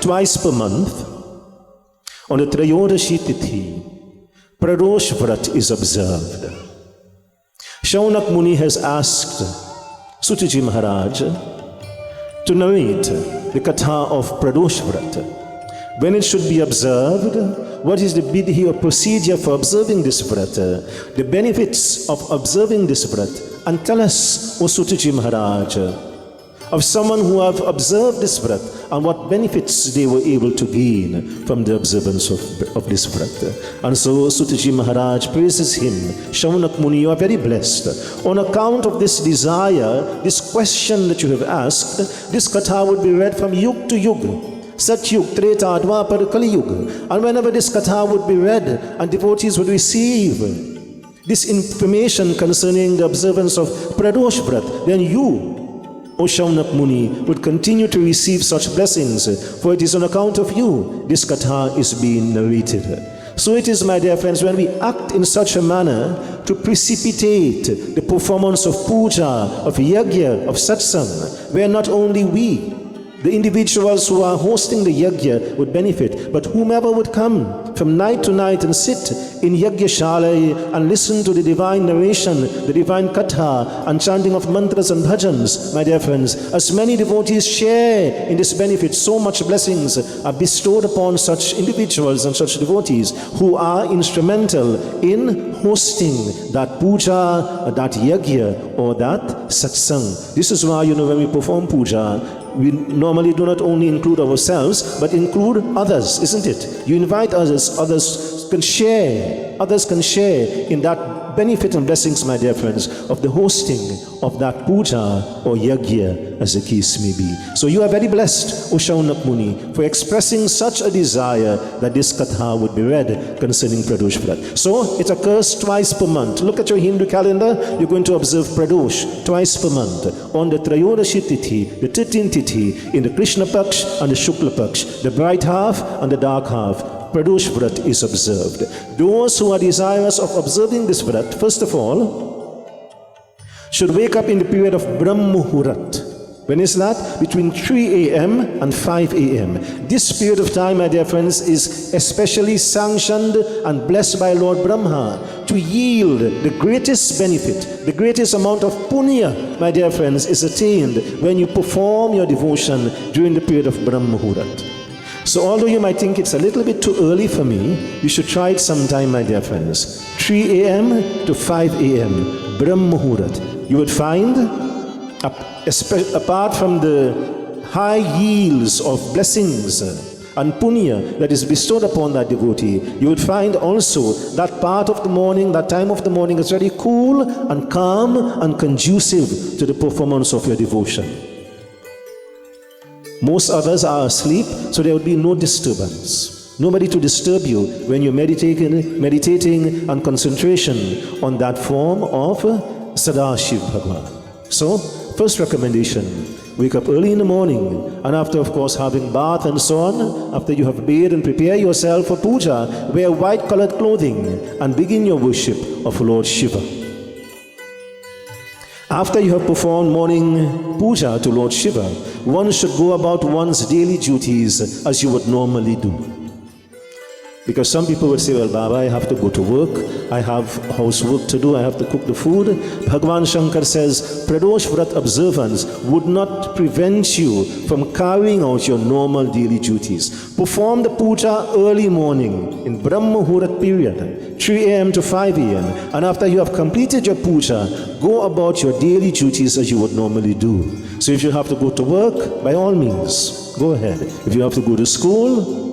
twice per month, on the Trayodashi Tithi, Pradosh Vrat is observed. Shaunak Muni has asked Sutaji Maharaj to narrate the Katha of Pradosh Vrat. When it should be observed, what is the vidhi or procedure for observing this Vrat, the benefits of observing this Vrat, and tell us, O Sutaji Maharaj, of someone who have observed this Vrat and what benefits they were able to gain from the observance of this Vrat. And so Sutaji Maharaj praises him. Shaunak Muni, you are very blessed. On account of this desire, this question that you have asked, this Katha would be read from Yug to Yug. Satyug, Treta, Dwapar, Kali Yuga. And whenever this Katha would be read and devotees would receive this information concerning the observance of Pradosh Vrat, then you, O Shaunak Muni, would continue to receive such blessings, for it is on account of you this Katha is being narrated. So it is, my dear friends, when we act in such a manner to precipitate the performance of puja, of yajna, of satsang, where not only we, the individuals who are hosting the yajna, would benefit, but whomever would come from night to night and sit in yajna shala and listen to the divine narration, the divine katha and chanting of mantras and bhajans, my dear friends, as many devotees share in this benefit, so much blessings are bestowed upon such individuals and such devotees who are instrumental in hosting that puja, that yajna or that satsang. This is why, when we perform puja, we normally do not only include ourselves, but include others, isn't it? You invite others, others can share in that benefit and blessings, my dear friends, of the hosting of that puja or yajna, as the case may be. So you are very blessed, O Shaunak Muni, for expressing such a desire that this katha would be read concerning Pradosh Vrat. So it occurs twice per month. Look at your Hindu calendar, you're going to observe Pradosh twice per month, on the Trayodashi Tithi, the 13th Tithi, in the Krishna Paksh and the Shukla Paksh, the bright half and the dark half. Pradosh Vrat is observed. Those who are desirous of observing this Vrat, first of all, should wake up in the period of Brahm Muhurat. When is that? Between 3 a.m. and 5 a.m. This period of time, my dear friends, is especially sanctioned and blessed by Lord Brahma to yield the greatest benefit, the greatest amount of punya, my dear friends, is attained when you perform your devotion during the period of Brahm Muhurat. So although you might think it's a little bit too early for me, you should try it sometime, my dear friends. 3 a.m. to 5 a.m. Brahm Muhurat. You would find, apart from the high yields of blessings and punya that is bestowed upon that devotee, you would find also that part of the morning, that time of the morning is very cool and calm and conducive to the performance of your devotion. Most others are asleep, so there would be no disturbance. Nobody to disturb you when you're meditating and concentration on that form of Sada Shiv Bhagavan. So, first recommendation, wake up early in the morning, and after, of course, having bath and so on, after you have bathed and prepare yourself for puja, wear white colored clothing and begin your worship of Lord Shiva. After you have performed morning puja to Lord Shiva, one should go about one's daily duties as you would normally do. Because some people would say, well, Baba, I have to go to work, I have housework to do, I have to cook the food. Bhagavan Shankar says, Pradosh Vrat observance would not prevent you from carrying out your normal daily duties. Perform the puja early morning, in Brahma Muhurat period, 3 a.m. to 5 a.m. And after you have completed your puja, go about your daily duties as you would normally do. So if you have to go to work, by all means, go ahead. If you have to go to school,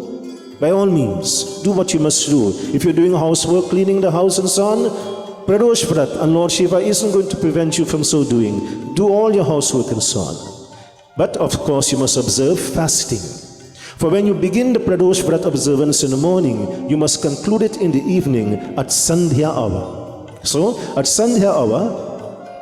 by all means, do what you must do. If you're doing housework, cleaning the house and so on, Pradosh Vrat and Lord Shiva isn't going to prevent you from so doing. Do all your housework and so on. But of course, you must observe fasting. For when you begin the Pradosh Vrat observance in the morning, you must conclude it in the evening at Sandhya hour. So, at Sandhya hour,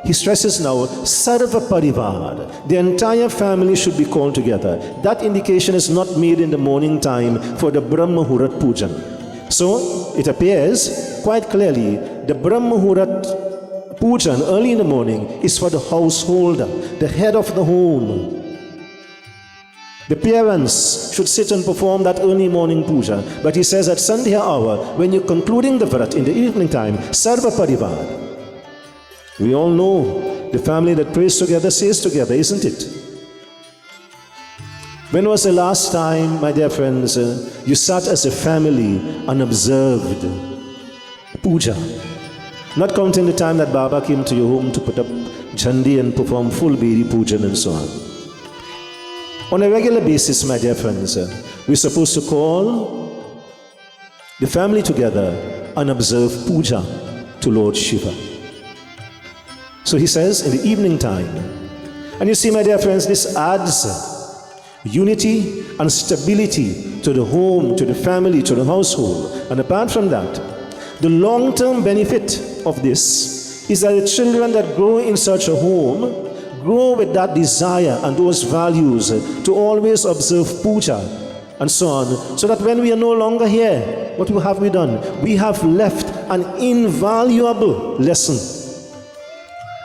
he stresses now, Sarva Parivar, the entire family should be called together. That indication is not made in the morning time for the Brahma Muhurat Pujan. So, it appears quite clearly, the Brahma Muhurat Pujan early in the morning is for the householder, the head of the home. The parents should sit and perform that early morning puja. But he says at Sandhya hour, when you're concluding the Vrat in the evening time, Sarva Parivar. We all know the family that prays together stays together, isn't it? When was the last time, my dear friends, you sat as a family and observed puja? Not counting the time that Baba came to your home to put up jhandi and perform full Bedi pujan and so on. On a regular basis, my dear friends, we're supposed to call the family together and observe puja to Lord Shiva. So he says in the evening time. And you see, my dear friends, this adds unity and stability to the home, to the family, to the household. And apart from that, the long-term benefit of this is that the children that grow in such a home grow with that desire and those values to always observe puja and so on, so that when we are no longer here, what have we done? We have left an invaluable lesson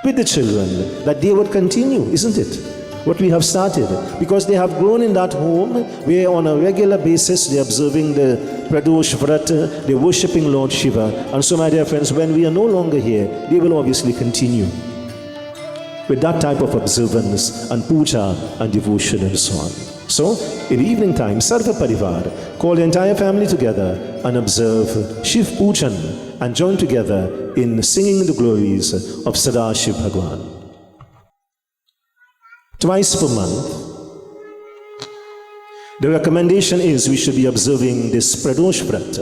with the children that they would continue, isn't it? What we have started, because they have grown in that home where on a regular basis they're observing the Pradosh, Vrat, they're worshipping Lord Shiva. And so, my dear friends, when we are no longer here, they will obviously continue with that type of observance and puja and devotion and so on. So, in the evening time, Sarva Parivar, call the entire family together and observe Shiv Pujan and join together in singing the glories of Sadashiv Bhagwan. Twice per month, the recommendation is we should be observing this Pradosh Vrat.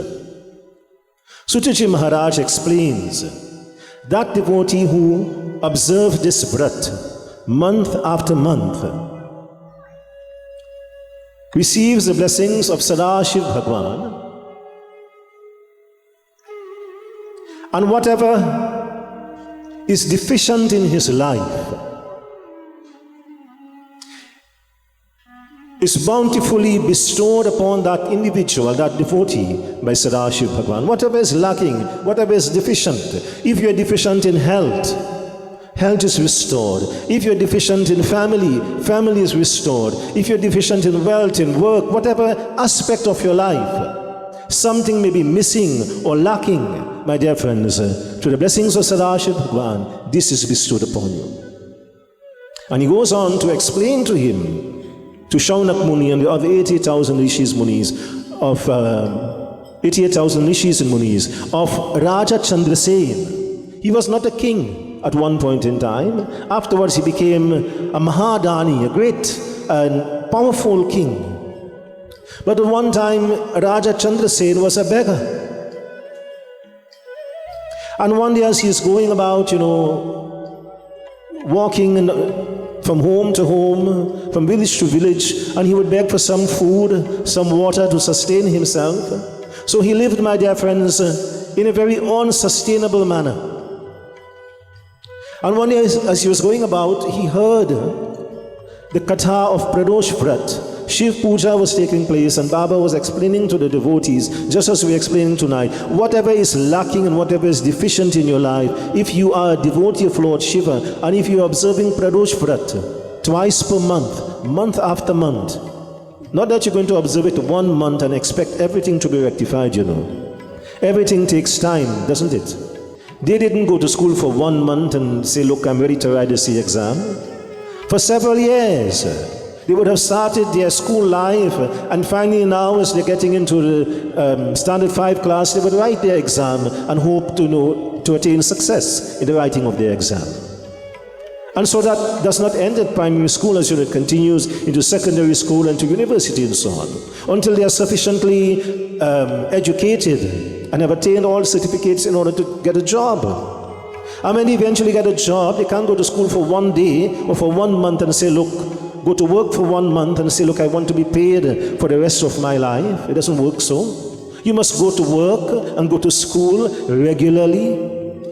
Sutaji Maharaj explains that devotee who observes this Vrat month after month receives the blessings of Sadashiv Bhagwan, and whatever is deficient in his life is bountifully bestowed upon that individual, that devotee, by Sadashiv Bhagwan. Whatever is lacking, whatever is deficient. If you are deficient in health, health is restored. If you are deficient in family, family is restored. If you are deficient in wealth, in work, whatever aspect of your life, something may be missing or lacking, my dear friends, to the blessings of Sadashiv Bhagwan, this is bestowed upon you. And he goes on to explain to him, to Shaunak Muni and the other 88,000 Rishis Munis of 88,000 Rishis and Munis of Raja Chandrasen. He was not a king at one point in time. Afterwards he became a Mahadani, a great and powerful king. But at one time Raja Chandrasen was a beggar. And one day as he is going about, walking from home to home, from village to village, and he would beg for some food, some water to sustain himself. So he lived, my dear friends, in a very unsustainable manner. And one day as he was going about, he heard the katha of Pradosh Vrat. Shiv Puja was taking place and Baba was explaining to the devotees, just as we're explaining tonight, whatever is lacking and whatever is deficient in your life, if you are a devotee of Lord Shiva and if you're observing Pradosh Vrat twice per month, month after month, not that you're going to observe it 1 month and expect everything to be rectified, Everything takes time, doesn't it? They didn't go to school for 1 month and say, look, I'm ready to write this exam. For several years. They would have started their school life, and finally now as they're getting into the standard 5 class, they would write their exam and hope to attain success in the writing of their exam. And so that does not end at primary school, as it continues into secondary school and to university and so on, until they are sufficiently educated and have attained all certificates in order to get a job. And when they eventually get a job, they can't go to school for 1 day or for 1 month and say, look, go to work for 1 month and say, look, I want to be paid for the rest of my life. It doesn't work so. You must go to work and go to school regularly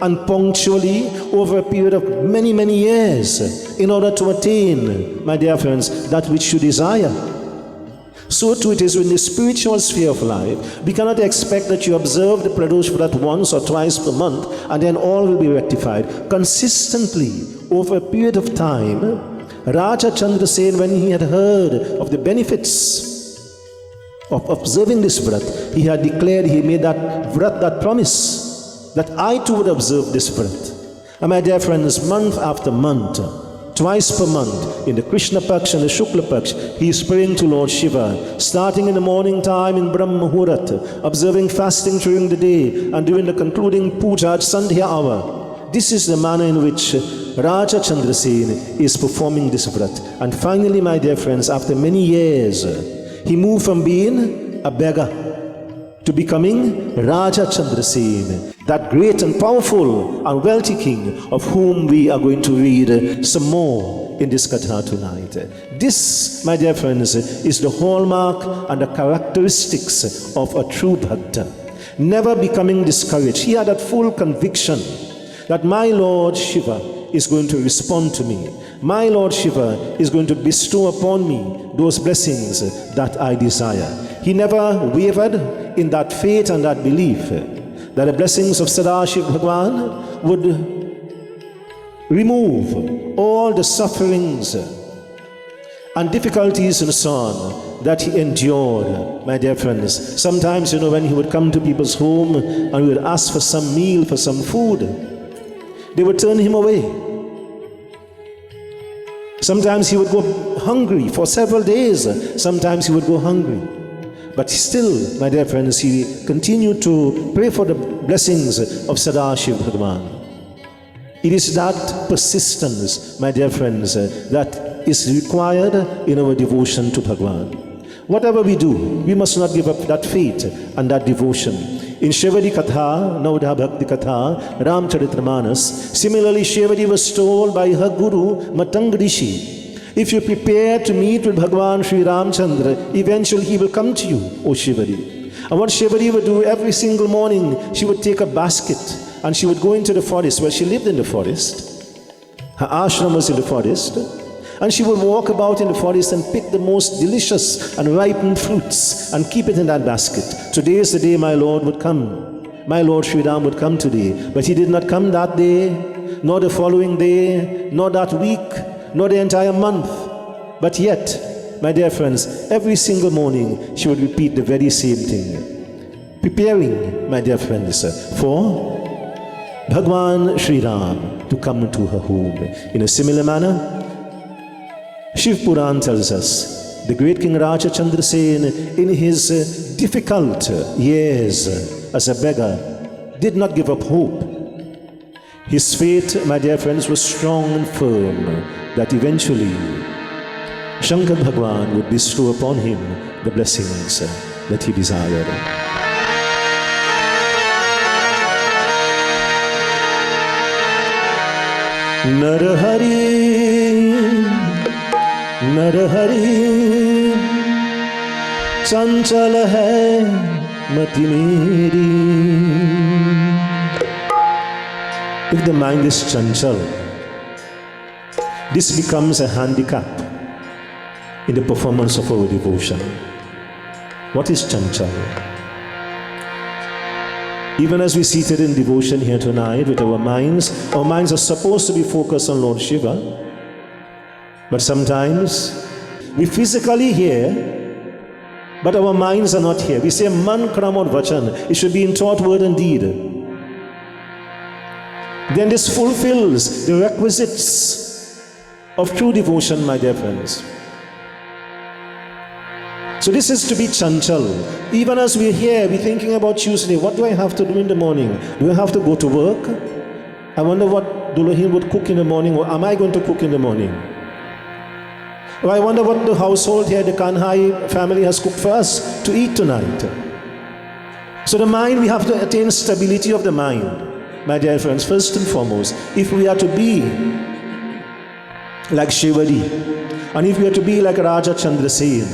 and punctually over a period of many, many years in order to attain, my dear friends, that which you desire. So too it is in the spiritual sphere of life. We cannot expect that you observe the Pradosh Vrat once or twice per month and then all will be rectified. Consistently, over a period of time, Raja Chandrasen, when he had heard of the benefits of observing this Vrat, he had declared, he made that Vrat, that promise, that I too would observe this Vrat. And my dear friends, month after month, twice per month, in the Krishna Paksh and the Shukla Paksh, he is praying to Lord Shiva, starting in the morning time in Brahma Muhurat, observing fasting during the day, and during the concluding puja at Sandhya hour. This is the manner in which Raja Chandrasen is performing this Vrat. And finally, my dear friends, after many years, he moved from being a beggar to becoming Raja Chandrasen, that great and powerful and wealthy king of whom we are going to read some more in this Katha tonight. This, my dear friends, is the hallmark and the characteristics of a true Bhakta. Never becoming discouraged. He had that full conviction that my Lord Shiva is going to respond to me. My Lord Shiva is going to bestow upon me those blessings that I desire. He never wavered in that faith and that belief that the blessings of Sadashiv Bhagwan would remove all the sufferings and difficulties and so on that he endured, my dear friends. Sometimes, when he would come to people's home and we would ask for some meal, for some food, they would turn him away. Sometimes he would go hungry for several days. Sometimes he would go hungry. But still, my dear friends, he continued to pray for the blessings of Sadashiv Bhagwan. It is that persistence, my dear friends, that is required in our devotion to Bhagwan. Whatever we do, we must not give up that faith and that devotion. In Shivadi Katha, Naudha Bhakti Katha, Ramcharitramanas, similarly Shivadi was told by her guru, Matang Rishi, if you prepare to meet with Bhagwan Sri Ramchandra, eventually he will come to you, O Shivadi. And what Shivadi would do every single morning, she would take a basket and she would go into the forest. Well, she lived in the forest. Her ashram was in the forest. And she would walk about in the forest and pick the most delicious and ripened fruits and keep it in that basket. Today is the day my Lord would come. My Lord Sri Ram would come today. But he did not come that day, nor the following day, nor that week, nor the entire month. But yet, my dear friends, every single morning she would repeat the very same thing. Preparing, my dear friends, for Bhagwan Sri Ram to come into her home. In a similar manner, Shiv Puran tells us, the great King Raja Chandrasen, in his difficult years as a beggar, did not give up hope. His faith, my dear friends, was strong and firm, that eventually Shankar Bhagwan would bestow upon him the blessings that he desired. Narahari Narahari Chanchal hai mati meri. If the mind is chanchal, this becomes a handicap in the performance of our devotion. What is chanchal? Even as we seated in devotion here tonight with our minds are supposed to be focused on Lord Shiva. But sometimes we physically hear, but our minds are not here. We say man, kram or vachan. It should be in thought, word and deed. Then this fulfills the requisites of true devotion, my dear friends. So this is to be chanchal. Even as we're here, we're thinking about Tuesday. What do I have to do in the morning? Do I have to go to work? I wonder what Dulohin would cook in the morning, or am I going to cook in the morning? Or I wonder what the household here, the Kanhai family, has cooked for us to eat tonight. So the mind, we have to attain stability of the mind. My dear friends, first and foremost, if we are to be like Shivadi, and if we are to be like Raja Chandrasen,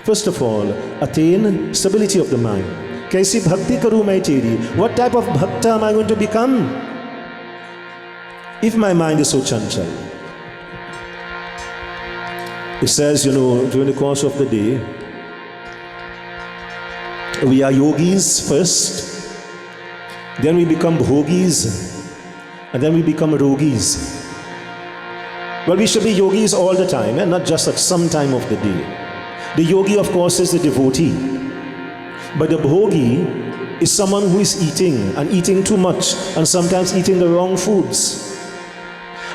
first of all, attain stability of the mind. Kaisi bhakti karu mai teri? What type of bhakta am I going to become if my mind is so chanchal? It says, during the course of the day, we are yogis first, then we become bhogis, and then we become rogis. Well, we should be yogis all the time, and not just at some time of the day. The yogi, of course, is the devotee. But the bhogi is someone who is eating, and eating too much, and sometimes eating the wrong foods.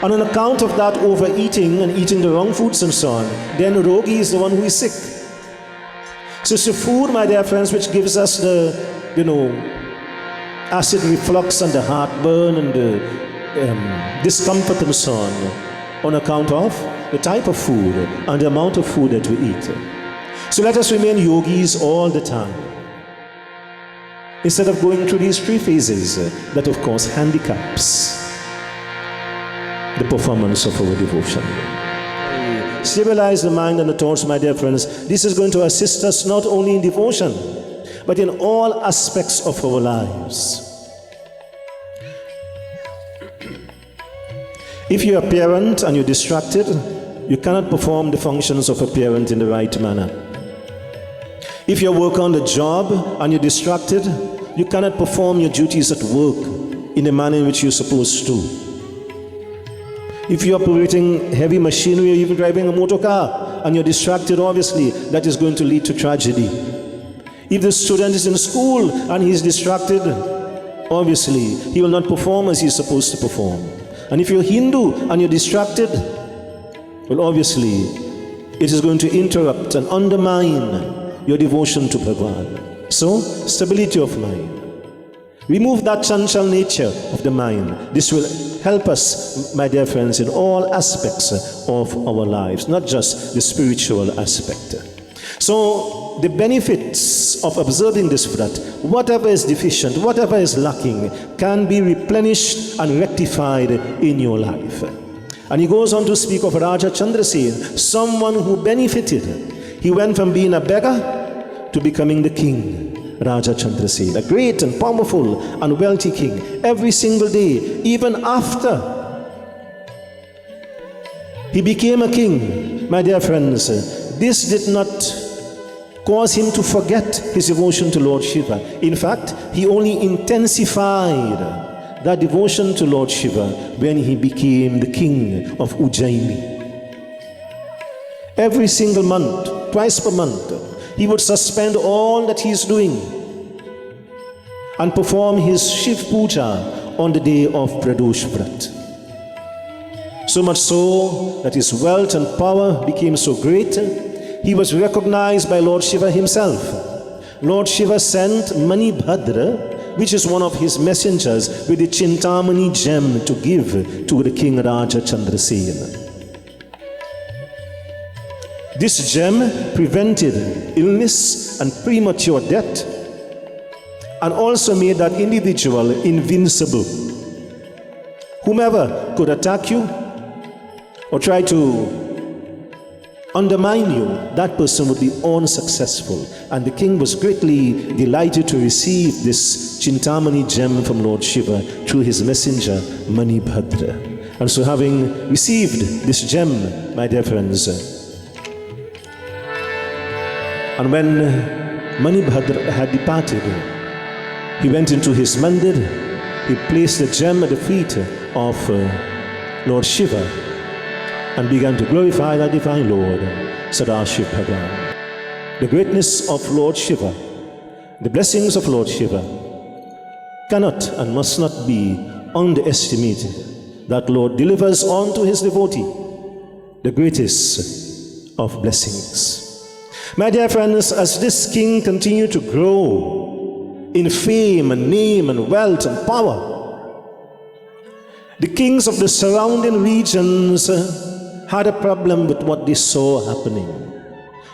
And on account of that overeating and eating the wrong foods and so on, then rogi is the one who is sick. So it's the food, my dear friends, which gives us the, acid reflux and the heartburn and the discomfort and so on account of the type of food and the amount of food that we eat. So let us remain yogis all the time, instead of going through these three phases that, of course, handicaps the performance of our devotion. Stabilize the mind and the thoughts, my dear friends. This is going to assist us not only in devotion, but in all aspects of our lives. If you're a parent and you're distracted, you cannot perform the functions of a parent in the right manner. If you work on the job and you're distracted, you cannot perform your duties at work in the manner in which you're supposed to. If you're operating heavy machinery or even driving a motor car and you're distracted, obviously, that is going to lead to tragedy. If the student is in school and he's distracted, obviously, he will not perform as he's supposed to perform. And if you're Hindu and you're distracted, well, obviously, it is going to interrupt and undermine your devotion to Bhagavan. So, stability of mind. Remove that chanchal nature of the mind. This will help us, my dear friends, in all aspects of our lives, not just the spiritual aspect. So, the benefits of observing this Vrat, whatever is deficient, whatever is lacking, can be replenished and rectified in your life. And he goes on to speak of Raja Chandrasen, someone who benefited. He went from being a beggar to becoming the king. Raja Chandrasen, a great and powerful and wealthy king. Every single day, even after he became a king, my dear friends, this did not cause him to forget his devotion to Lord Shiva. In fact, he only intensified that devotion to Lord Shiva when he became the king of Ujjaini. Every single month, twice per month, he would suspend all that he is doing and perform his Shiv Puja on the day of Pradosh Vrat. So much so that his wealth and power became so great, he was recognized by Lord Shiva himself. Lord Shiva sent Mani Bhadra, which is one of his messengers, with the Chintamani gem to give to the king Raja Chandrasen. This gem prevented illness and premature death, and also made that individual invincible. Whomever could attack you or try to undermine you, that person would be unsuccessful. And the king was greatly delighted to receive this Chintamani gem from Lord Shiva through his messenger Mani Bhadra. And so, having received this gem, my dear friends, and when Mani Bhadra had departed, he went into his mandir, he placed the gem at the feet of Lord Shiva and began to glorify the divine Lord, Sadashiv Bhagavan. The greatness of Lord Shiva, the blessings of Lord Shiva cannot and must not be underestimated. That Lord delivers on to his devotee the greatest of blessings. My dear friends, as this king continued to grow in fame and name and wealth and power, the kings of the surrounding regions had a problem with what they saw happening.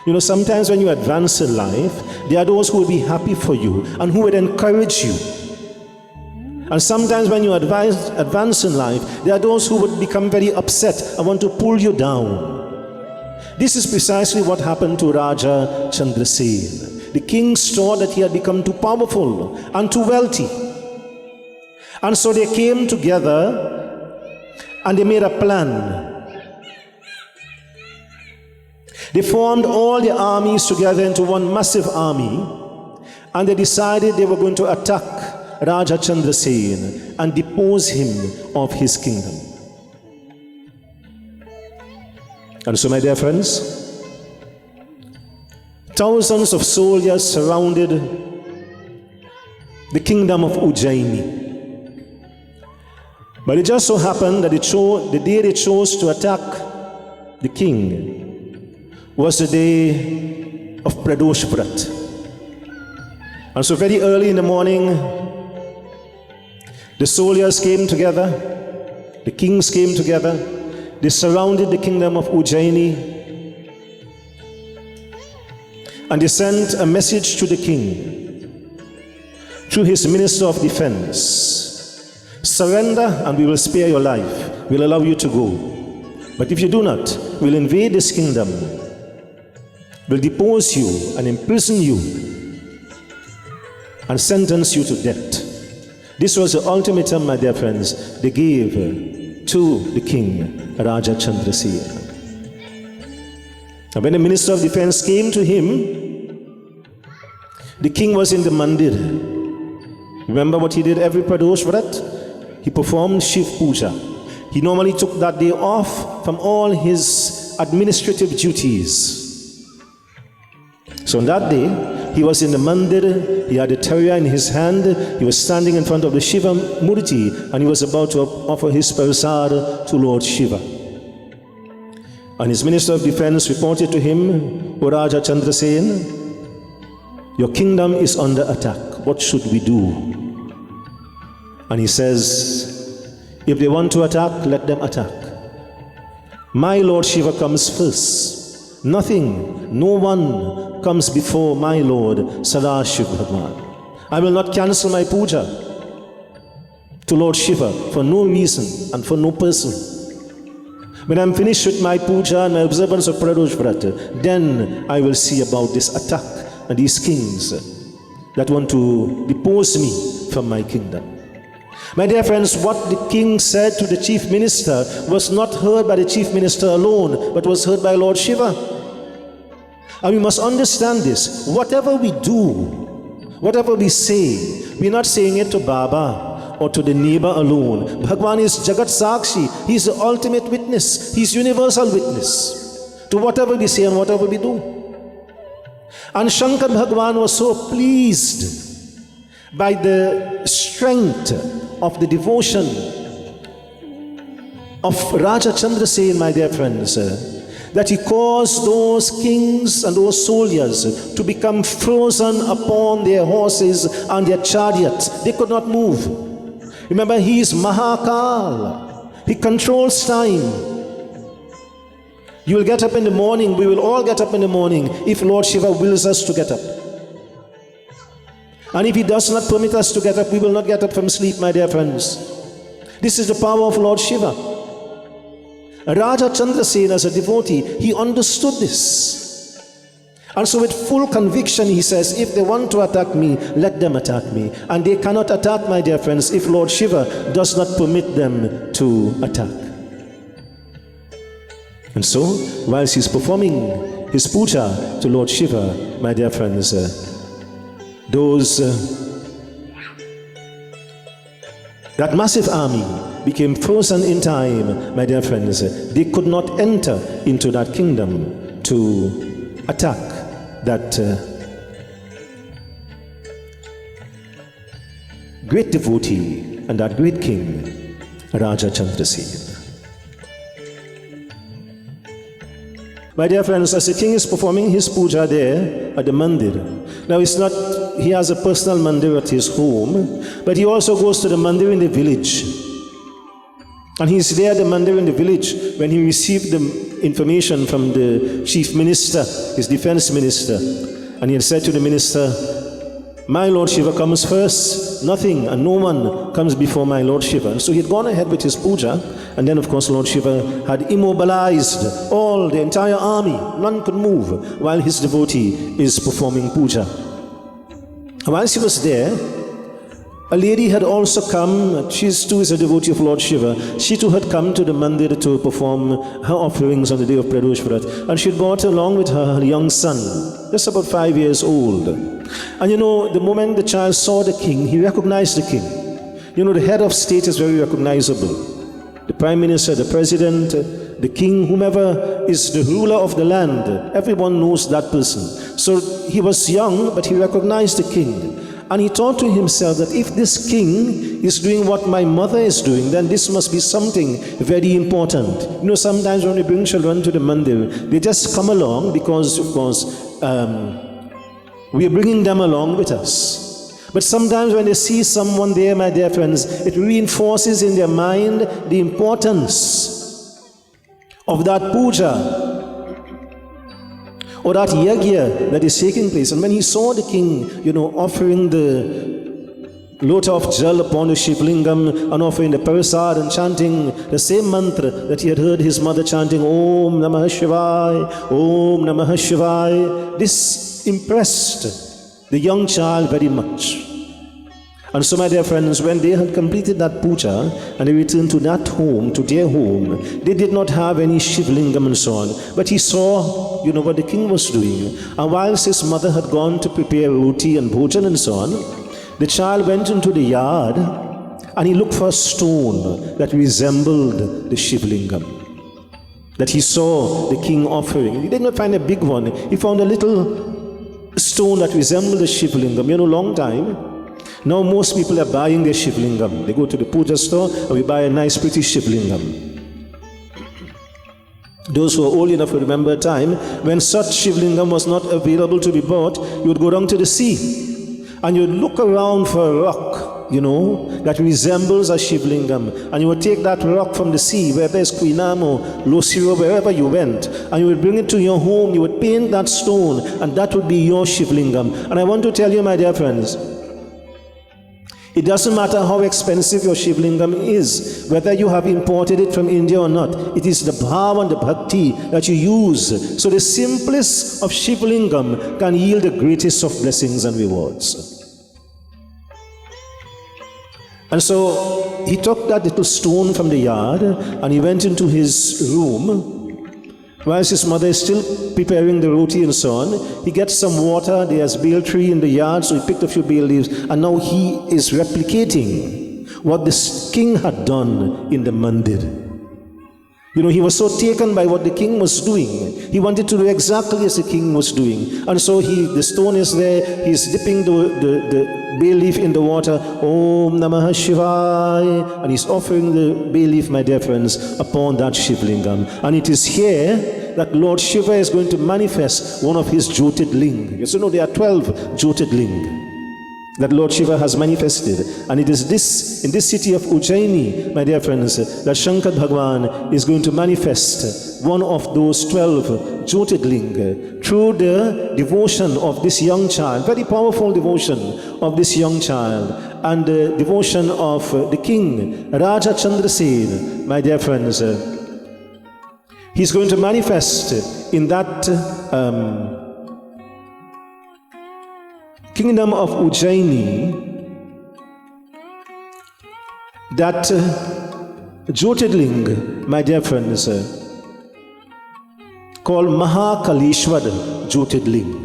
You know, sometimes when you advance in life, there are those who will be happy for you and who would encourage you. And sometimes when you advance in life, there are those who would become very upset and want to pull you down. This is precisely what happened to Raja Chandrasen. The king saw that he had become too powerful and too wealthy. And so they came together and they made a plan. They formed all the armies together into one massive army, and they decided they were going to attack Raja Chandrasen and depose him of his kingdom. And so, my dear friends, thousands of soldiers surrounded the kingdom of Ujjaini. But it just so happened that the day they chose to attack the king was the day of Pradosh Vrat. And so very early in the morning, the soldiers came together, the kings came together, they surrounded the kingdom of Ujjaini, and they sent a message to the king through his minister of defense: surrender and we will spare your life, we'll allow you to go. But if you do not, we'll invade this kingdom, we'll depose you and imprison you and sentence you to death. This was the ultimatum, my dear friends, they gave to the king, Raja Chandrasena. And when the minister of defense came to him, the king was in the mandir. Remember what he did every Pradosh Vrat? He performed Shiv Puja. He normally took that day off from all his administrative duties. So on that day, he was in the mandir, he had a terrier in his hand, he was standing in front of the Shiva Murti, and he was about to offer his prasad to Lord Shiva. And his minister of defense reported to him, O Raja Chandrasena, your kingdom is under attack. What should we do? And he says, if they want to attack, let them attack. My Lord Shiva comes first. Nothing, no one comes before my Lord Sadashiv Bhagwan. I will not cancel my puja to Lord Shiva for no reason and for no person. When I'm finished with my puja and my observance of Pradosh Vrat, then I will see about this attack and these kings that want to depose me from my kingdom. My dear friends, what the king said to the chief minister was not heard by the chief minister alone, but was heard by Lord Shiva. And we must understand this. Whatever we do, whatever we say, we're not saying it to Baba or to the neighbor alone. Bhagwan is Jagat Sakshi. He's the ultimate witness. He's universal witness to whatever we say and whatever we do. And Shankar Bhagwan was so pleased by the strength of the devotion of Raja Chandrasena, my dear friends, that he caused those kings and those soldiers to become frozen upon their horses and their chariots. They could not move. Remember, he is Mahakal. He controls time. You will get up in the morning, we will all get up in the morning if Lord Shiva wills us to get up. And if he does not permit us to get up, we will not get up from sleep, my dear friends. This is the power of Lord Shiva. Raja Chandrasena, as a devotee, he understood this. And so with full conviction he says, if they want to attack me, let them attack me. And they cannot attack, my dear friends, if Lord Shiva does not permit them to attack. And so, whilst he's performing his puja to Lord Shiva, my dear friends, that massive army became frozen in time, my dear friends. They could not enter into that kingdom to attack that great devotee and that great king, Raja Chandrasena. My dear friends, as the king is performing his puja there at the mandir, now it's not, he has a personal mandir at his home, but he also goes to the mandir in the village. And he's there at the mandir in the village when he received the information from the chief minister, his defense minister. And he had said to the minister, my Lord Shiva comes first, nothing and no one comes before my Lord Shiva. And so he had gone ahead with his puja, and then of course Lord Shiva had immobilized the entire army. None could move while his devotee is performing puja. And while she was there, a lady had also come. She too is a devotee of Lord Shiva. She too had come to the mandir to perform her offerings on the day of Pradosh Vrat. And she had brought along with her young son, just about 5 years old. And you know, the moment the child saw the king, he recognized the king. You know, the head of state is very recognizable. The prime minister, the president, the king, whomever is the ruler of the land, everyone knows that person. So he was young, but he recognized the king. And he thought to himself that if this king is doing what my mother is doing, then this must be something very important. You know, sometimes when we bring children to the mandir, they just come along because, of course, we are bringing them along with us. But sometimes when they see someone there, my dear friends, it reinforces in their mind the importance of that puja or that yagya that is taking place. And when he saw the king, you know, offering the lota of jal upon the Shivlingam and offering the parasad and chanting the same mantra that he had heard his mother chanting, Om Namah Shivaya, Om Namah Shivaya, this impressed the young child very much. And so, my dear friends, when they had completed that puja and they returned to that home, to their home, they did not have any Shivlingam and so on. But he saw, you know, what the king was doing. And whilst his mother had gone to prepare roti and bhojan and so on, the child went into the yard and he looked for a stone that resembled the Shivlingam that he saw the king offering. He did not find a big one. He found a little stone that resembled the Shivlingam. You know, long time. Now most people are buying their Shivlingam. They go to the puja store and we buy a nice pretty Shivlingam. Those who are old enough to remember a time when such Shivlingam was not available to be bought, you would go down to the sea and you would look around for a rock, you know, that resembles a Shivlingam, and you would take that rock from the sea, whether it's Kuinamo, Losiro, wherever you went, and you would bring it to your home, you would paint that stone, and that would be your Shivlingam. And I want to tell you, my dear friends, it doesn't matter how expensive your Shivlingam is, whether you have imported it from India or not. It is the bhava and the bhakti that you use. So the simplest of Shivlingam can yield the greatest of blessings and rewards. And so he took that little stone from the yard and he went into his room. Whilst his mother is still preparing the roti and so on, he gets some water. There's bale tree in the yard, so he picked a few bale leaves, and now he is replicating what this king had done in the mandir. You know, he was so taken by what the king was doing. He wanted to do exactly as the king was doing. And so the stone is there, he's dipping the bay leaf in the water, Om Namah Shivaya, and he's offering the bay leaf, my dear friends, upon that Shivlingam. And it is here that Lord Shiva is going to manifest one of his Jyotid Ling. You know, there are 12 Jyotid Ling that Lord Shiva has manifested. And it is this, in this city of Ujjaini, my dear friends, that Shankar Bhagwan is going to manifest one of those 12 Jyotid Ling through the devotion of this young child, very powerful devotion of this young child, and the devotion of the king, Raja Chandrasen, my dear friends. He's going to manifest in that kingdom of Ujjaini, that Jyotidling, my dear friends, called Maha Jyotidling.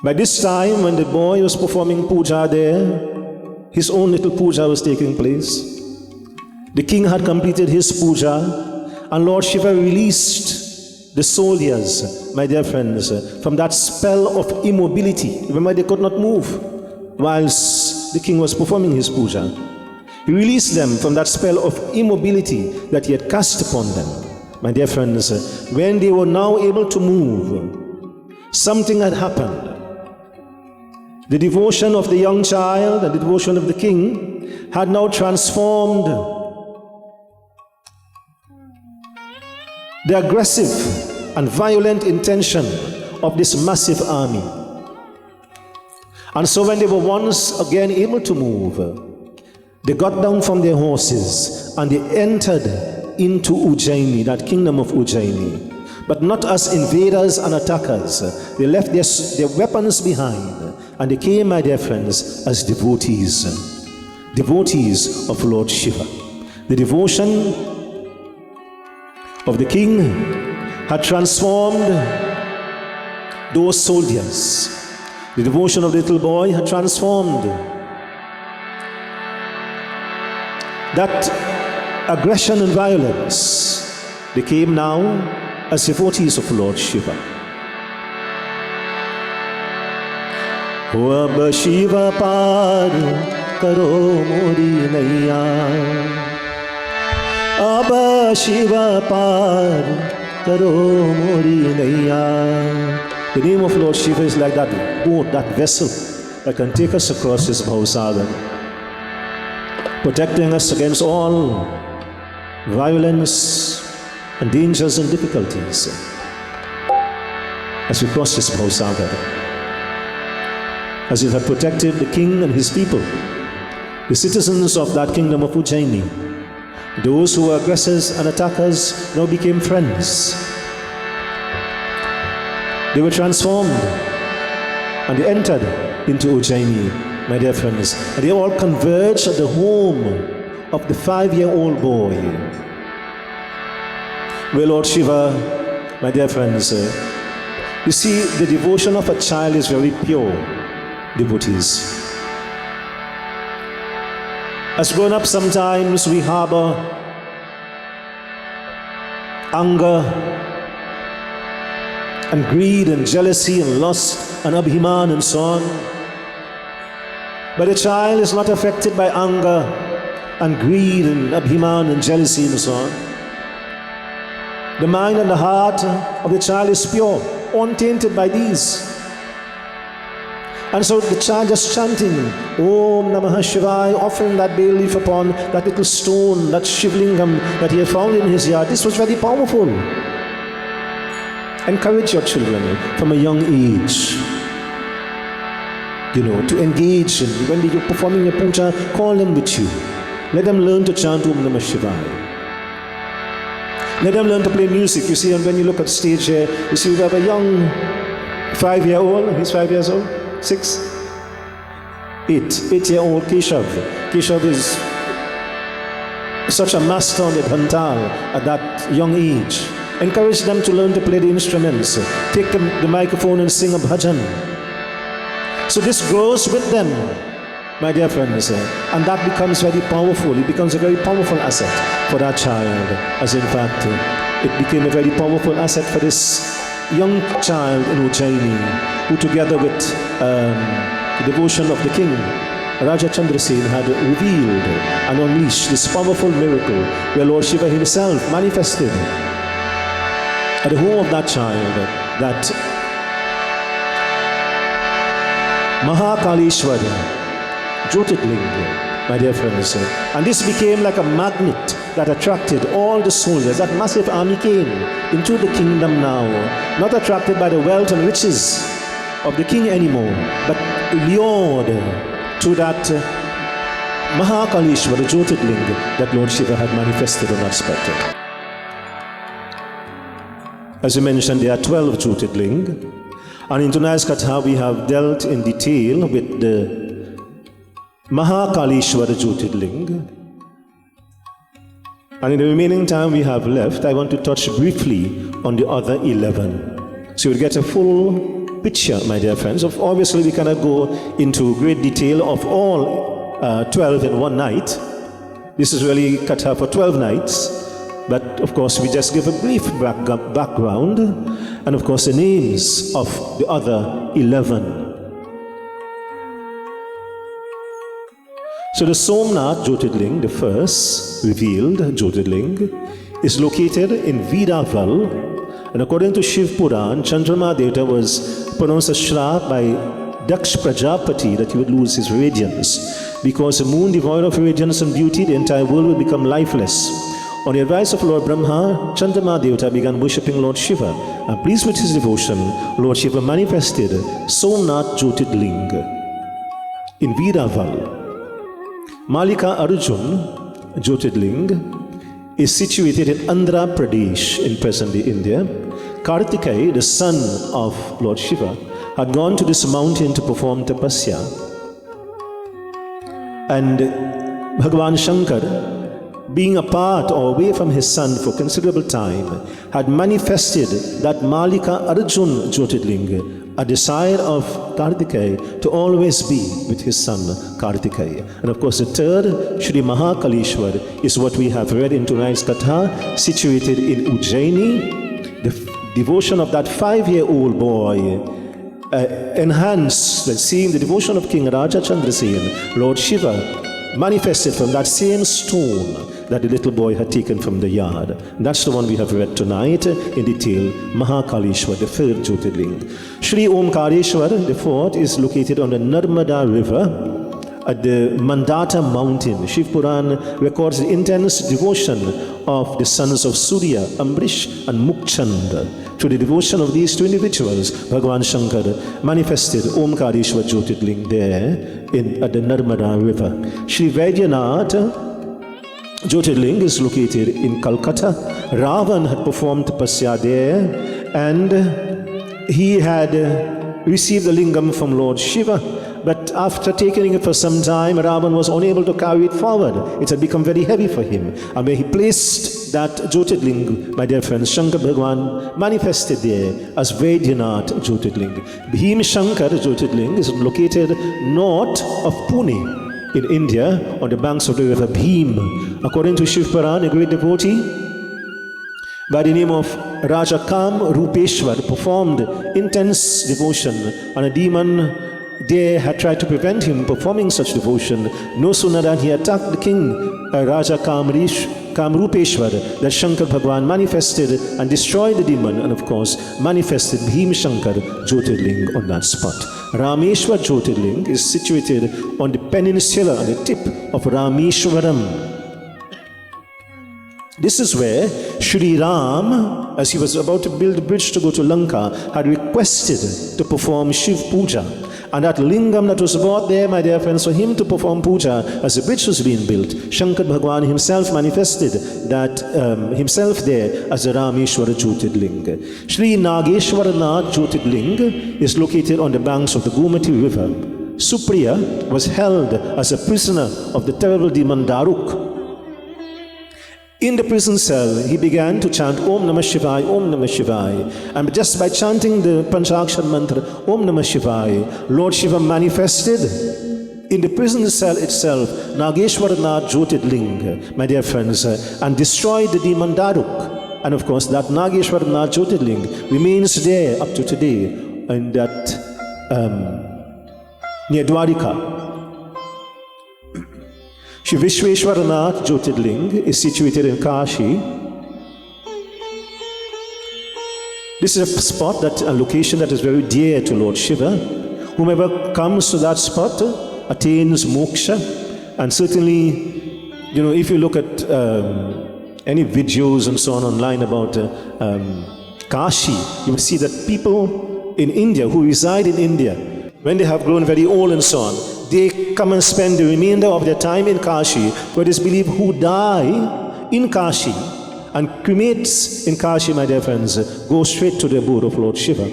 By this time, when the boy was performing puja there, his own little puja was taking place. The king had completed his puja, and Lord Shiva released the soldiers, my dear friends, from that spell of immobility. Remember, they could not move whilst the king was performing his puja. He released them from that spell of immobility that he had cast upon them. My dear friends, when they were now able to move, something had happened. The devotion of the young child and the devotion of the king had now transformed the aggressive and violent intention of this massive army. And so when they were once again able to move, they got down from their horses and they entered into Ujjaini, that kingdom of Ujjaini. But not as invaders and attackers. They left their weapons behind and they came, my dear friends, as devotees of Lord Shiva. The devotion of the king had transformed those soldiers. The devotion of the little boy had transformed that aggression and violence, they came now as devotees of Lord Shiva. अब शिव पार करो मोरी नैया, अब शिव पार करो मोरी नैया. The name of Lord Shiva is like that boat, that vessel that can take us across this Bhavasagar, protecting us against all violence and dangers and difficulties as we cross this Bhavasagar. As it had protected the king and his people, the citizens of that kingdom of Ujjaini. Those who were aggressors and attackers now became friends. They were transformed and they entered into Ujjaini, my dear friends. And they all converged at the home of the 5-year-old boy, where Lord Shiva, my dear friends, you see, the devotion of a child is very pure. Devotees. As grown-ups, sometimes we harbor anger and greed and jealousy and lust and abhiman and so on. But a child is not affected by anger and greed and abhiman and jealousy and so on. The mind and the heart of the child is pure, untainted by these. And so the child just chanting Om Namah Shivaya, offering that bay leaf upon that little stone, that Shivlingam that he had found in his yard. This was very powerful. Encourage your children from a young age, to engage in. When you're performing your puja, call them with you. Let them learn to chant Om Namah Shivaya. Let them learn to play music. You see, and when you look at the stage here, you see we have a young 5-year-old, he's 5 years old. 8-year-old Keshav. Keshav is such a master on the dhantal at that young age. Encourage them to learn to play the instruments. Take the microphone and sing a bhajan. So this grows with them, my dear friends, and that becomes very powerful. It becomes a very powerful asset for that child, as in fact it became a very powerful asset for this young child in Ujjaini, who together with the devotion of the king, Raja Chandrasen, had revealed and unleashed this powerful miracle where Lord Shiva himself manifested at the home of that child, that Maha Jyotirlinga, my dear friends. And this became like a magnet that attracted all the soldiers. That massive army came into the kingdom now, not attracted by the wealth and riches of the king anymore, but lured to that Mahakaleshwara Jyotirlinga that Lord Shiva had manifested on that spot. As you mentioned, there are 12 Jyotirlinga, and in tonight's Katha we have dealt in detail with the Mahakaleshwara Jyotirlinga. And in the remaining time we have left, I want to touch briefly on the other 11. So you'll get a full picture, my dear friends. Obviously, we cannot go into great detail of all 12 in one night. This is really Katha for 12 nights. But of course, we just give a brief background and of course the names of the other 11. So the Somnath Jyotirlinga, the first revealed Jyotirlinga, is located in Vedaval, and according to Shiv Puran, Chandrama Devata was pronounced as Shrap by Daksh Prajapati that he would lose his radiance. Because the moon devoid of radiance and beauty, the entire world will become lifeless. On the advice of Lord Brahma, Chandrama Devata began worshipping Lord Shiva, and pleased with his devotion, Lord Shiva manifested Somnath Jyotirlinga in Vedaval. Malika Arjun Jyotirlinga is situated in Andhra Pradesh in present-day India. Kartikeya, the son of Lord Shiva, had gone to this mountain to perform tapasya. And Bhagavan Shankar, being apart or away from his son for considerable time, had manifested that Malika Arjun Jyotirlinga a desire of Kartikeya to always be with his son Kartikeya. And of course the third, Shri Mahakaleshwar, is what we have read in tonight's Katha, situated in Ujjaini. The devotion of that 5-year-old boy enhanced, seeing the devotion of King Raja Chandrasen, Lord Shiva manifested from that same stone that the little boy had taken from the yard. And that's the one we have read tonight in detail, Mahakaleshwar, the third Jyotirling. Shri Omkareshwar, the fourth, is located on the Narmada River at the Mandata mountain. Shiv Puran records the intense devotion of the sons of Surya, Ambrish and Mukchand. Through the devotion of these two individuals, Bhagavan Shankar manifested Omkareshwar Jyotirling there at the Narmada River. Shri Vaidyanath Jyotirling is located in Calcutta. Ravan had performed tapasya there, and he had received the lingam from Lord Shiva. But after taking it for some time, Ravan was unable to carry it forward. It had become very heavy for him. And when he placed that Jyotirling, my dear friends, Shankar Bhagwan manifested there as Vaidyanath Jyotirling. Bhim Shankar Jyotirling is located north of Pune in India on the banks of the river Bhim. According to Shiv Puran, a great devotee by the name of Raja Kam Rupeshwar performed intense devotion, and a demon there had tried to prevent him performing such devotion. No sooner than he attacked the king, Raja Kam Rupeshwar, that Shankar Bhagwan manifested and destroyed the demon, and of course manifested Bhim Shankar Jyotirling on that spot. Rameshwar Jyotirling is situated on the peninsula, on the tip of Rameshwaram. This is where Shri Ram, as he was about to build a bridge to go to Lanka, had requested to perform Shiv Puja. And that lingam that was brought there, my dear friends, for him to perform puja as the bridge was being built, Shankar Bhagwan himself manifested that himself there as a Rameshwara Jyotirling. Shri Nageshwaranath Jyotirling is located on the banks of the Gomati River. Supriya was held as a prisoner of the terrible demon Daruk. In the prison cell, he began to chant Om Namah Shivaya, Om Namah Shivaya. And just by chanting the Panchakshar mantra, Om Namah Shivaya, Lord Shiva manifested in the prison cell itself, Nageshwaranath Jyotirling, my dear friends, and destroyed the demon Daruk. And of course, that Nageshwaranath Jyotirling remains there up to today, in that near Dwarika. Shri Vishweshwaranath Jyotirling is situated in Kashi. This is a spot, a location that is very dear to Lord Shiva. Whomever comes to that spot attains moksha. And certainly, if you look at any videos and so on online about Kashi, you will see that people in India, who reside in India, when they have grown very old and so on, they come and spend the remainder of their time in Kashi, where it is believed who die in Kashi and cremates in Kashi, my dear friends, go straight to the abode of Lord Shiva.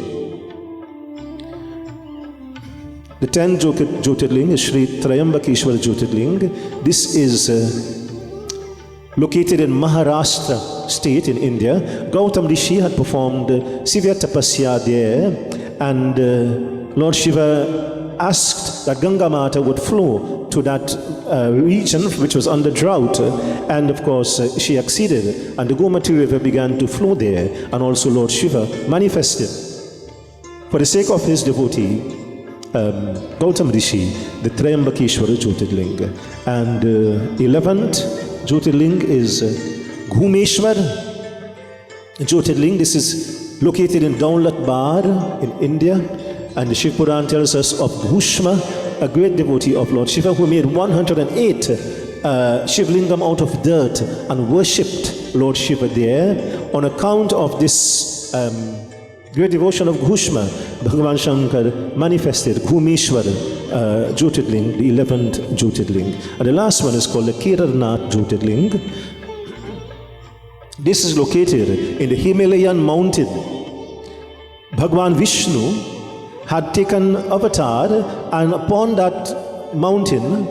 The 10th Jyotirling is Shri Trayambakeshwar Jyotirling. This is located in Maharashtra state in India. Gautam Rishi had performed severe tapasya there, and Lord Shiva asked that Ganga Mata would flow to that region which was under drought, and of course she acceded, and the Gomati river began to flow there, and also Lord Shiva manifested for the sake of his devotee Gautam Rishi, the Trayambakeshwara Jyotirling. And 11th Jyotirling is Ghumeshwar Jyotirling. This is located in Daulat Bar in India. And the Shiv Puran tells us of Bhushma, a great devotee of Lord Shiva, who made 108 Shivlingam out of dirt and worshipped Lord Shiva there. On account of this great devotion of Bhushma, Bhagavan Shankar manifested Ghumeshwar Jyotirling, the 11th Jyotirling. And the last one is called the Kerarnath Jyotirling. This is located in the Himalayan mountain. Bhagavan Vishnu had taken avatar, and upon that mountain,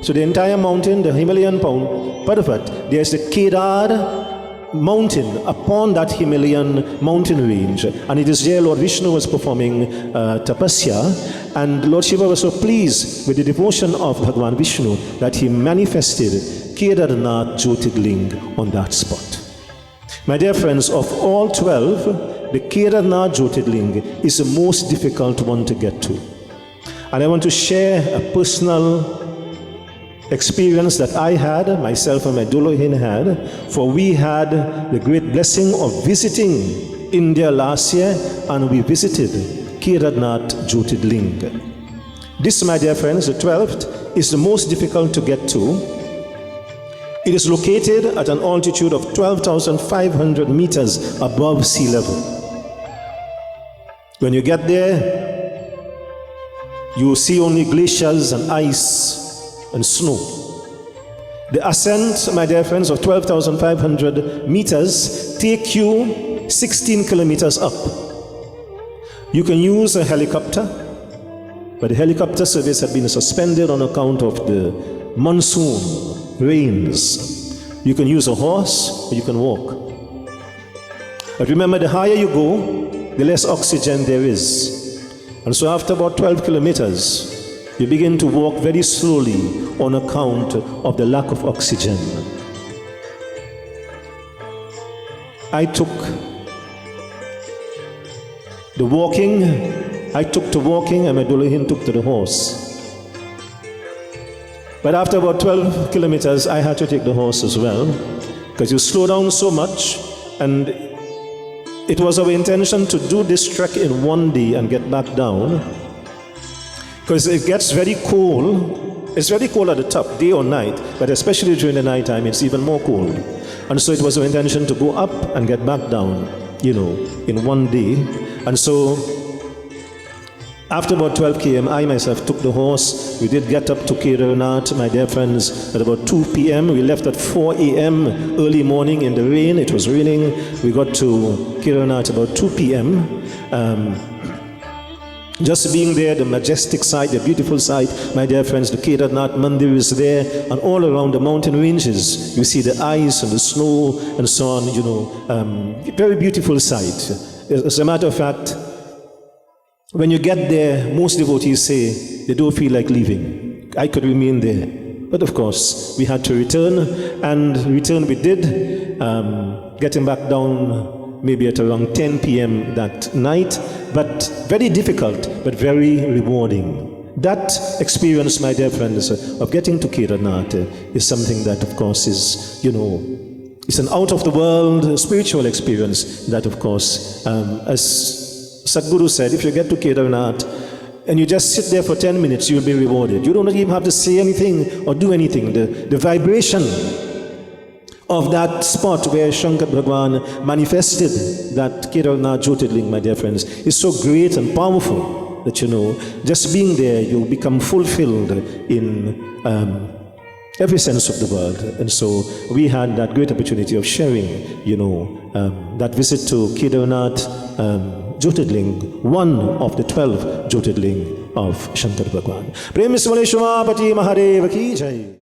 so the entire mountain, the Himalayan Parvat, there's the Kedar mountain, upon that Himalayan mountain range, and it is there Lord Vishnu was performing tapasya, and Lord Shiva was so pleased with the devotion of Bhagwan Vishnu that he manifested Kedarnath Jyotirling on that spot. My dear friends, of all 12, the Kedarnath Jyotirling is the most difficult one to get to. And I want to share a personal experience that I had, myself and my Dulohin had, for we had the great blessing of visiting India last year, and we visited Kedarnath Jyotirling. This, my dear friends, the 12th, is the most difficult to get to. It is located at an altitude of 12,500 meters above sea level. When you get there, you will see only glaciers and ice and snow. The ascent, my dear friends, of 12,500 meters take you 16 kilometers up. You can use a helicopter, but the helicopter service had been suspended on account of the monsoon rains. You can use a horse, or you can walk. But remember, the higher you go, the less oxygen there is. And so after about 12 kilometers, you begin to walk very slowly on account of the lack of oxygen. I took to walking, and my Dulohin took to the horse. But after about 12 kilometers, I had to take the horse as well, because you slow down so much, and it was our intention to do this trek in one day and get back down, because it gets very cold. It's very cold at the top, day or night, but especially during the night time, it's even more cold. And so it was our intention to go up and get back down, in one day. And so after about 12 km, I myself took the horse. We did get up to Kedarnath, my dear friends, at about 2 p.m. We left at 4 a.m. early morning in the rain. It was raining. We got to Kedarnath about 2 p.m. Just being there, the majestic sight, the beautiful sight, my dear friends, the Kedarnath Mandir is there, and all around the mountain ranges, you see the ice and the snow and so on, very beautiful sight. As a matter of fact, when you get there, most devotees say they don't feel like leaving. I could remain there. But of course, we had to return, and return we did, getting back down maybe at around 10 p.m. that night, but very difficult, but very rewarding. That experience, my dear friends, of getting to Kedarnath is something that, of course, is, it's an out-of-the-world spiritual experience that, of course, as Sadhguru said, if you get to Kedarnath and you just sit there for 10 minutes, you'll be rewarded. You don't even have to say anything or do anything. The vibration of that spot where Shankar Bhagwan manifested that Kedarnath Jyotirling, my dear friends, is so great and powerful that, just being there, you become fulfilled in every sense of the word. And so we had that great opportunity of sharing, that visit to Kedarnath Jyotirling, one of the 12 Jyotirling of Shankar Bhagwan. Prem Smaleshwapati Mahadev ki jai.